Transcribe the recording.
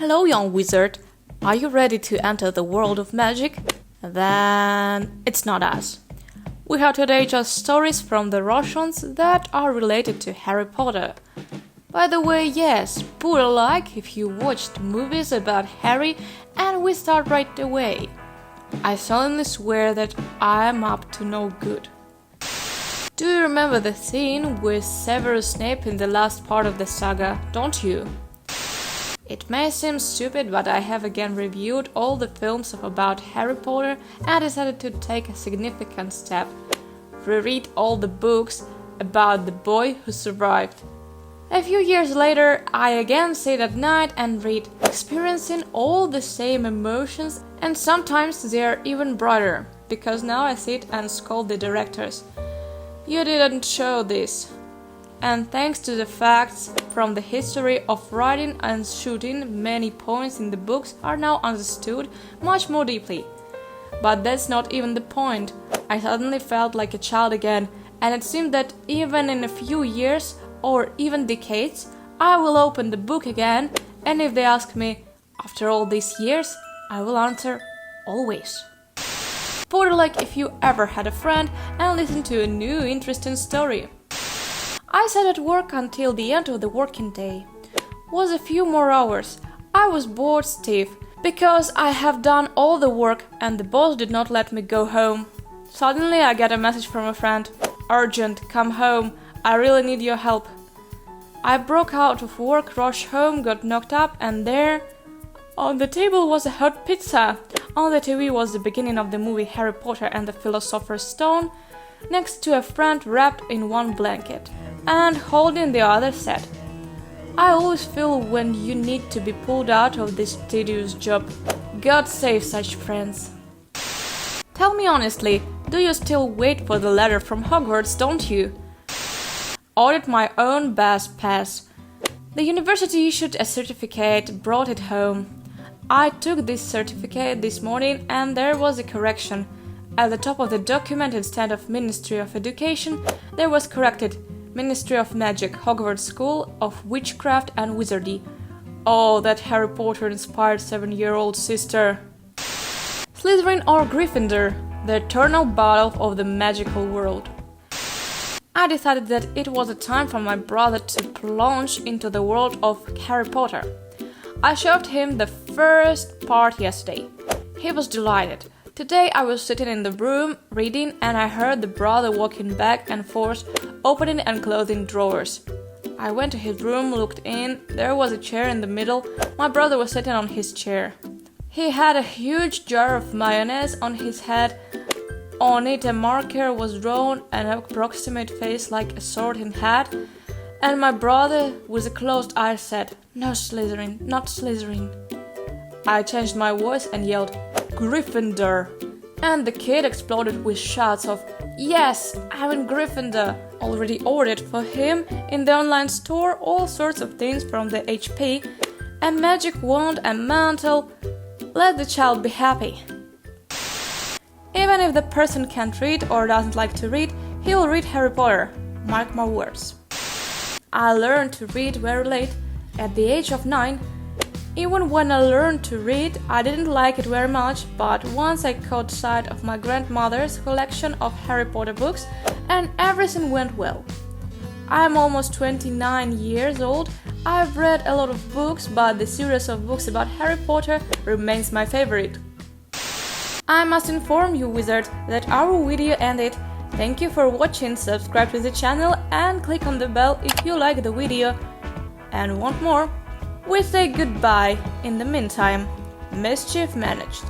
Hello, young wizard. Are you ready to enter the world of magic? Then it's not us. We have today just stories from the Russians that are related to Harry Potter. By the way, yes, put a like if you watched movies about Harry, and we start right away. I solemnly swear that I am up to no good. Do you remember the scene with Severus Snape in the last part of the saga, don't you? It may seem stupid, but I have again reviewed all the films about Harry Potter and decided to take a significant step. Reread all the books about the boy who survived. A few years later, I again sit at night and read, experiencing all the same emotions, and sometimes they are even brighter, because now I sit and scold the directors. You didn't show this. And thanks to the facts from the history of writing and shooting, many points in the books are now understood much more deeply. But that's not even the point. I suddenly felt like a child again, and it seemed that even in a few years or even decades, I will open the book again, and if they ask me, after all these years, I will answer, always. Put it like if you ever had a friend and listened to a new interesting story. I sat at work until the end of the working day. Was a few more hours. I was bored stiff, because I have done all the work and the boss did not let me go home. Suddenly I get a message from a friend. Urgent, come home, I really need your help. I broke out of work, rushed home, got knocked up, and there, on the table was a hot pizza. On the TV was the beginning of the movie Harry Potter and the Philosopher's Stone, next to a friend wrapped in one blanket, and holding the other said, I always feel when you need to be pulled out of this tedious job. God save such friends. Tell me honestly, do you still wait for the letter from Hogwarts, don't you? Ordered my own best pass. The university issued a certificate, brought it home. I took this certificate this morning and there was a correction. At the top of the document, instead of Ministry of Education, there was corrected Ministry of Magic, Hogwarts School of Witchcraft and Wizardry. Oh, that Harry Potter inspired 7-year-old sister. Slytherin or Gryffindor, the eternal battle of the magical world. I decided that it was a time for my brother to plunge into the world of Harry Potter. I showed him the first part yesterday. He was delighted. Today I was sitting in the room reading and I heard the brother walking back and forth, opening and closing drawers. I went to his room, looked in, there was a chair in the middle, my brother was sitting on his chair. He had a huge jar of mayonnaise on his head. On it a marker was drawn, an approximate face like a sorting hat, and my brother with a closed eye said, No Slytherin, not Slytherin. I changed my voice and yelled, Gryffindor! And the kid exploded with shouts of, Yes, I'm in Gryffindor! Already ordered for him in the online store all sorts of things from the HP, a magic wand, a mantle. Let the child be happy. Even if the person can't read or doesn't like to read, he will read Harry Potter. Mark my words. I learned to read very late, at the age of 9. Even when I learned to read, I didn't like it very much, but once I caught sight of my grandmother's collection of Harry Potter books, and everything went well. I'm almost 29 years old. I've read a lot of books, but the series of books about Harry Potter remains my favorite. I must inform you, wizard, that our video ended. Thank you for watching, subscribe to the channel and click on the bell if you like the video and want more. We say goodbye. In the meantime, mischief managed.